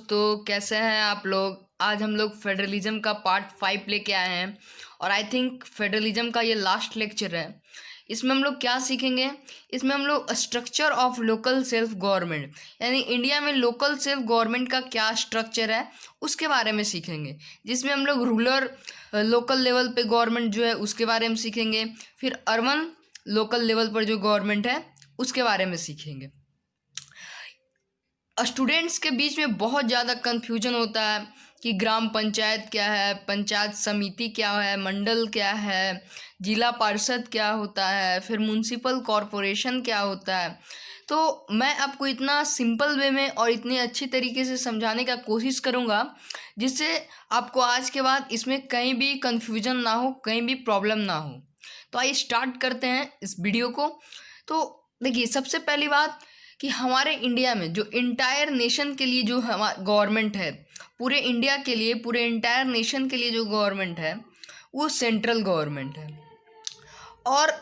दोस्तों, कैसे हैं आप लोग। आज हम लोग फेडरलिज्म का पार्ट 5 लेके आए हैं और आई थिंक फेडरलिज्म का ये लास्ट लेक्चर है। इसमें हम लोग क्या सीखेंगे। इसमें हम लोग structure of local self government, यानी इंडिया में लोकल सेल्फ गवर्नमेंट का क्या स्ट्रक्चर है उसके बारे में सीखेंगे। जिसमें हम लोग रूरल लोकल लेवल पे गवर्नमेंट जो है उसके बारे में सीखेंगे, फिर अर्बन लोकल लेवल पर जो गवर्नमेंट है उसके बारे में सीखेंगे। स्टूडेंट्स के बीच में बहुत ज़्यादा कन्फ्यूजन होता है कि ग्राम पंचायत क्या है, पंचायत समिति क्या है, मंडल क्या है, जिला पार्षद क्या होता है, फिर म्युनिसिपल कॉरपोरेशन क्या होता है। तो मैं आपको इतना सिंपल वे में और इतनी अच्छी तरीके से समझाने का कोशिश करूँगा जिससे आपको आज के बाद इसमें कहीं भी कन्फ्यूजन ना हो, कहीं भी प्रॉब्लम ना हो। तो आइए स्टार्ट करते हैं इस वीडियो को। तो देखिए, सबसे पहली बात कि हमारे इंडिया में जो इंटायर नेशन के लिए जो हमारा गवर्नमेंट है, पूरे इंडिया के लिए, पूरे इंटायर नेशन के लिए जो गवर्नमेंट है वो सेंट्रल गवर्नमेंट है। और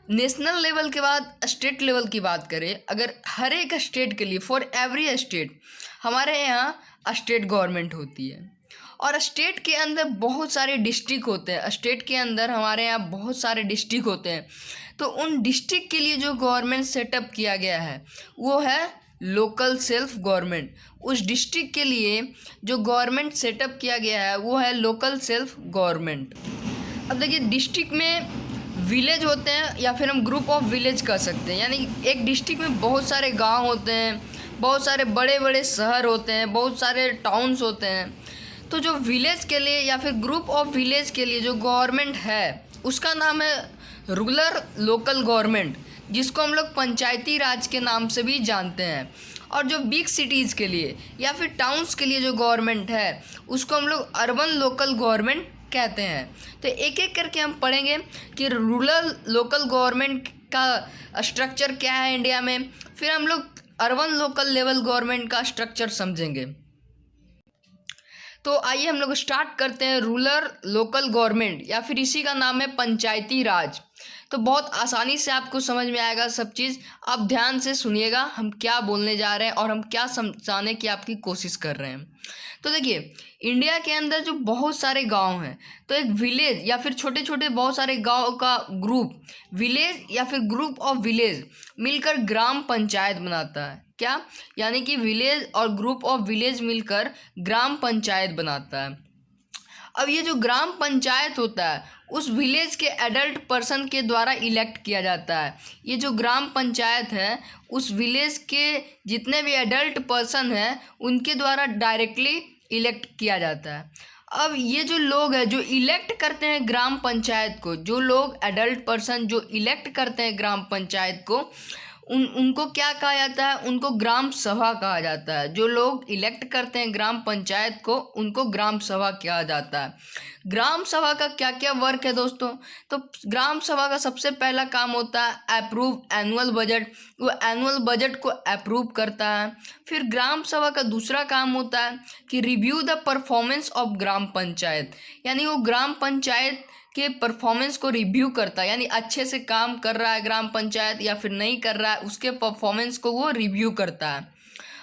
नेशनल लेवल के बाद स्टेट लेवल की बात करें, अगर हर एक स्टेट के लिए, फॉर एवरी स्टेट, हमारे यहाँ स्टेट गवर्नमेंट होती है। और स्टेट के अंदर बहुत सारे डिस्ट्रिक्ट होते हैं। स्टेट के अंदर हमारे यहाँ बहुत सारे डिस्ट्रिक्ट होते हैं। तो उन डिस्ट्रिक्ट के लिए जो गवर्नमेंट सेटअप किया गया है वो है लोकल सेल्फ गवर्नमेंट। उस डिस्ट्रिक्ट के लिए जो गवर्नमेंट सेटअप किया गया है वो है लोकल सेल्फ गवर्नमेंट। अब देखिए, डिस्ट्रिक्ट में विलेज होते हैं या फिर हम ग्रुप ऑफ विलेज कह सकते हैं। यानी एक डिस्ट्रिक्ट में बहुत सारे गांव होते हैं, बहुत सारे बड़े बड़े शहर होते हैं, बहुत सारे टाउन्स होते हैं। तो जो विलेज के लिए या फिर ग्रुप ऑफ विलेज के लिए जो गवर्नमेंट है उसका नाम है रूरल लोकल गवर्नमेंट, जिसको हम लोग पंचायती राज के नाम से भी जानते हैं। और जो बिग सिटीज़ के लिए या फिर टाउन्स के लिए जो गवर्नमेंट है उसको हम लोग अर्बन लोकल गवर्नमेंट कहते हैं। तो एक एक करके हम पढ़ेंगे कि रूरल लोकल गवर्नमेंट का स्ट्रक्चर क्या है इंडिया में, फिर हम लोग अर्बन लोकल लेवल गवर्नमेंट का स्ट्रक्चर समझेंगे। तो आइए हम लोग स्टार्ट करते हैं रूरल लोकल गवर्नमेंट, या फिर इसी का नाम है पंचायती राज। तो बहुत आसानी से आपको समझ में आएगा सब चीज़। आप ध्यान से सुनिएगा हम क्या बोलने जा रहे हैं और हम क्या समझाने की आपकी कोशिश कर रहे हैं। तो देखिए, इंडिया के अंदर जो बहुत सारे गांव हैं, तो एक विलेज या फिर छोटे छोटे बहुत सारे गांव का ग्रुप, विलेज या फिर ग्रुप ऑफ विलेज मिलकर ग्राम पंचायत बनाता है। क्या? यानी कि विलेज और ग्रुप ऑफ विलेज मिलकर ग्राम पंचायत बनाता है। अब ये जो ग्राम पंचायत होता है उस विलेज के एडल्ट पर्सन के द्वारा इलेक्ट किया जाता है। ये जो ग्राम पंचायत है उस विलेज के जितने भी एडल्ट पर्सन हैं उनके द्वारा डायरेक्टली इलेक्ट किया जाता है। अब ये जो लोग हैं जो इलेक्ट करते हैं ग्राम पंचायत को, जो लोग एडल्ट पर्सन जो इलेक्ट करते हैं ग्राम पंचायत को, उनको क्या कहा जाता है? उनको ग्राम सभा कहा जाता है। जो लोग इलेक्ट करते हैं ग्राम पंचायत को उनको ग्राम सभा कहा जाता है। ग्राम सभा का क्या क्या वर्क है दोस्तों? तो ग्राम सभा का सबसे पहला काम होता है अप्रूव एनुअल बजट। वो एनुअल बजट को अप्रूव करता है। फिर ग्राम सभा का दूसरा काम होता है कि review the performance of gram panchayat, यानी वो ग्राम पंचायत के परफॉर्मेंस को रिव्यू करता है, यानी अच्छे से काम कर रहा है ग्राम पंचायत या फिर नहीं कर रहा है, उसके परफॉर्मेंस को वो रिव्यू करता है।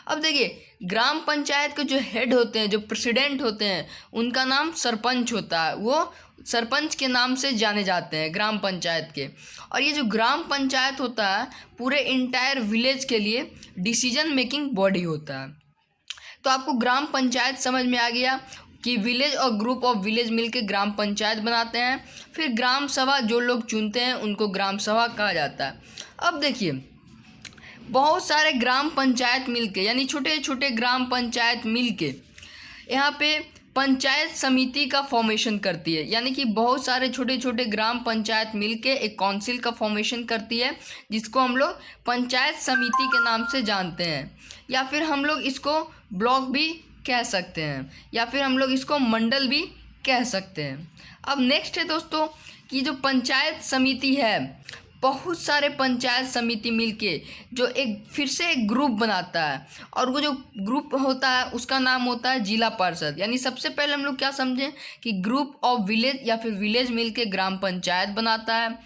अब देखिए, ग्राम पंचायत के जो हेड होते हैं, जो प्रेसिडेंट होते हैं, उनका नाम सरपंच होता है। वो सरपंच के नाम से जाने जाते हैं ग्राम पंचायत के। और ये जो ग्राम पंचायत होता है पूरे इंटायर विलेज के लिए डिसीजन मेकिंग बॉडी होता है। तो आपको ग्राम पंचायत समझ में आ गया कि विलेज और ग्रुप ऑफ विलेज मिलके ग्राम पंचायत बनाते हैं। फिर ग्राम सभा जो लोग चुनते हैं उनको ग्राम सभा कहा जाता है। अब देखिए, बहुत सारे ग्राम पंचायत मिलके, यानी छोटे छोटे ग्राम पंचायत मिलके यहाँ पे पंचायत समिति का फॉर्मेशन करती है। यानी कि बहुत सारे छोटे छोटे ग्राम पंचायत मिलके एक काउंसिल का फॉर्मेशन करती है, जिसको हम लोग पंचायत समिति के नाम से जानते हैं, या फिर हम लोग इसको ब्लॉक भी कह सकते हैं, या फिर हम लोग इसको मंडल भी कह सकते हैं। अब नेक्स्ट है दोस्तों कि जो पंचायत समिति है, बहुत सारे पंचायत समिति मिलके जो एक फिर से एक ग्रुप बनाता है, और वो जो ग्रुप होता है उसका नाम होता है जिला पार्षद। यानी सबसे पहले हम लोग क्या समझें कि ग्रुप ऑफ विलेज या फिर विलेज मिलके ग्राम पंचायत बनाता है।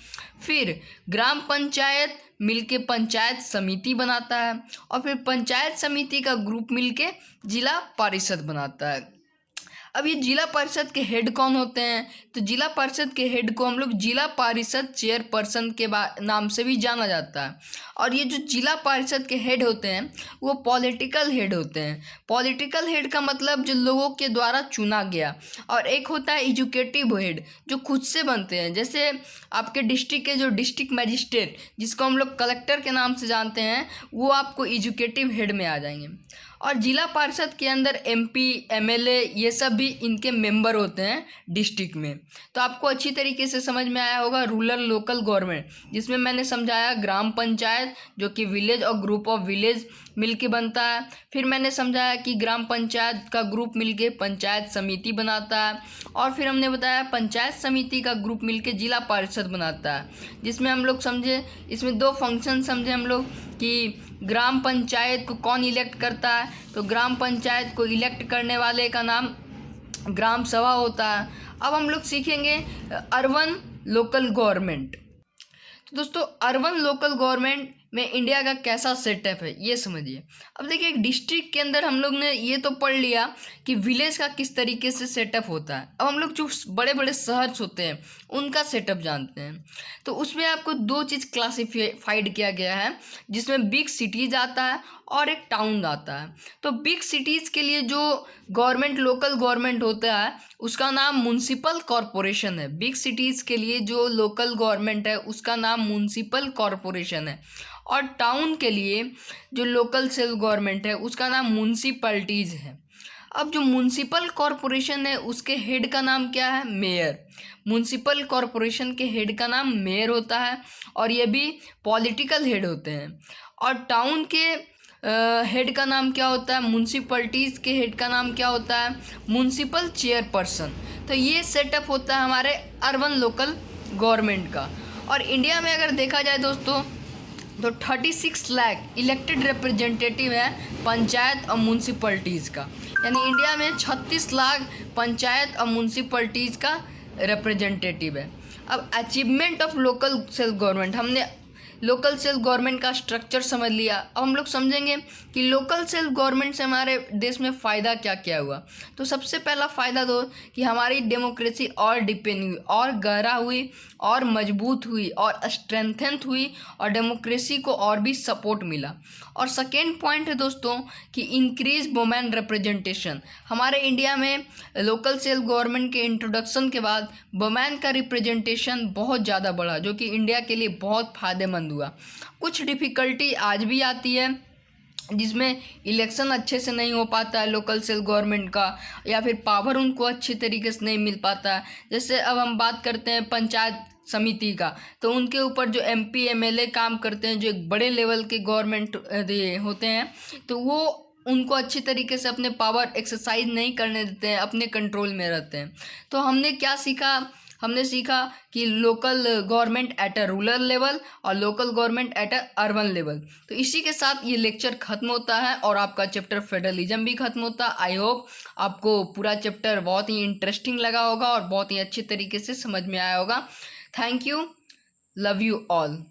फिर ग्राम पंचायत मिलके पंचायत समिति बनाता है और फिर पंचायत समिति का ग्रुप मिलके जिला परिषद बनाता है। अब ये जिला परिषद के हेड कौन होते हैं? तो जिला परिषद के हेड को हम लोग जिला परिषद चेयरपर्सन के नाम से भी जाना जाता है। और ये जो जिला परिषद के हेड होते हैं वो पॉलिटिकल हेड होते हैं। पॉलिटिकल हेड का मतलब जो लोगों के द्वारा चुना गया, और एक होता है एजुकेटिव हेड जो खुद से बनते हैं। जैसे आपके डिस्ट्रिक्ट के जो डिस्ट्रिक्ट मजिस्ट्रेट, जिसको हम लोग कलेक्टर के नाम से जानते हैं, वो आपको एजुकेटिव हेड में आ जाएंगे। और जिला परिषद के अंदर एमपी, एमएलए ये सब भी इनके मेंबर होते हैं डिस्ट्रिक्ट में। तो आपको अच्छी तरीके से समझ में आया होगा रूरल लोकल गवर्नमेंट, जिसमें मैंने समझाया ग्राम पंचायत जो कि विलेज और ग्रुप ऑफ विलेज मिलके बनता है। फिर मैंने समझाया कि ग्राम पंचायत का ग्रुप मिलके पंचायत समिति बनाता है। और फिर हमने बताया पंचायत समिति का ग्रुप मिलके जिला परिषद बनाता है, जिसमें हम लोग समझे, इसमें दो फंक्शन समझे हम लोग कि ग्राम पंचायत को कौन इलेक्ट करता है। तो ग्राम पंचायत को इलेक्ट करने वाले का नाम ग्राम सभा होता है। अब हम लोग सीखेंगे अर्बन लोकल गवर्नमेंट। तो दोस्तों अर्बन लोकल गवर्नमेंट में इंडिया का कैसा सेटअप है ये समझिए। अब देखिए एक डिस्ट्रिक्ट के अंदर हम लोग ने ये तो पढ़ लिया कि विलेज का किस तरीके से सेटअप होता है। अब हम लोग जो बड़े बड़े शहर होते हैं उनका सेटअप जानते हैं। तो उसमें आपको दो चीज़ क्लासिफाइड किया गया है, जिसमें बिग सिटीज़ आता है और एक टाउन आता है। तो बिग सिटीज़ के लिए जो गवर्नमेंट लोकल गवर्नमेंट होता है उसका नाम म्युनिसिपल कॉरपोरेशन है। बिग सिटीज़ के लिए जो लोकल गवर्नमेंट है उसका नाम म्युनिसिपल कॉरपोरेशन है। और टाउन के लिए जो लोकल सेल्फ गवर्नमेंट है उसका नाम म्युनिसिपैलिटीज़ है। अब जो म्युनिसिपल कॉरपोरेशन है उसके हेड का नाम क्या है? मेयर। म्युनिसिपल कॉरपोरेशन के हेड का नाम मेयर होता है और ये भी पॉलिटिकल हेड होते हैं। और टाउन के हेड का नाम क्या होता है? म्युनिसिपैलिटीज़ के हेड का नाम क्या होता है? Municipal chairperson. तो ये सेटअप होता है हमारे अर्बन लोकल गवर्नमेंट का। और इंडिया में अगर देखा जाए दोस्तों तो 36 लाख इलेक्टेड रिप्रेजेंटेटिव है पंचायत और म्युनिसिपैलिटीज़ का। यानी इंडिया में 36 लाख पंचायत और म्युनिसिपैलिटीज़ का रिप्रेजेंटेटिव है। अब achievement of local self government, हमने लोकल सेल्फ गवर्नमेंट का स्ट्रक्चर समझ लिया। अब हम लोग समझेंगे कि लोकल सेल्फ गवर्नमेंट से हमारे देश में फ़ायदा क्या क्या हुआ। तो सबसे पहला फ़ायदा तो कि हमारी डेमोक्रेसी और डिपेंड हुई और गहरा हुई और मजबूत हुई और स्ट्रेंथन हुई और डेमोक्रेसी को और भी सपोर्ट मिला। और सेकेंड पॉइंट है दोस्तों कि इंक्रीज वुमेन रिप्रेजेंटेशन। हमारे इंडिया में लोकल सेल्फ गवर्नमेंट के इंट्रोडक्शन के बाद वुमेन का रिप्रेजेंटेशन बहुत ज़्यादा बढ़ा, जो कि इंडिया के लिए बहुत फ़ायदेमंद हुआ। कुछ डिफ़िकल्टी आज भी आती है, जिसमें इलेक्शन अच्छे से नहीं हो पाता है लोकल सेल्फ गवर्नमेंट का, या फिर पावर उनको अच्छी तरीके से नहीं मिल पाता है। जैसे अब हम बात करते हैं पंचायत समिति का, तो उनके ऊपर जो एमपी एमएलए काम करते हैं, जो एक बड़े लेवल के गवर्नमेंट होते हैं, तो वो उनको अच्छी तरीके से अपने पावर एक्सरसाइज नहीं करने देते हैं, अपने कंट्रोल में रहते हैं। तो हमने क्या सीखा? हमने सीखा कि local government at a rural level और local government at a urban level. तो इसी के साथ ये लेक्चर ख़त्म होता है और आपका चैप्टर फेडरलिज्म भी ख़त्म होता है। आई होप आपको पूरा चैप्टर बहुत ही इंटरेस्टिंग लगा होगा और बहुत ही अच्छे तरीके से समझ में आया होगा। Thank you, love you all.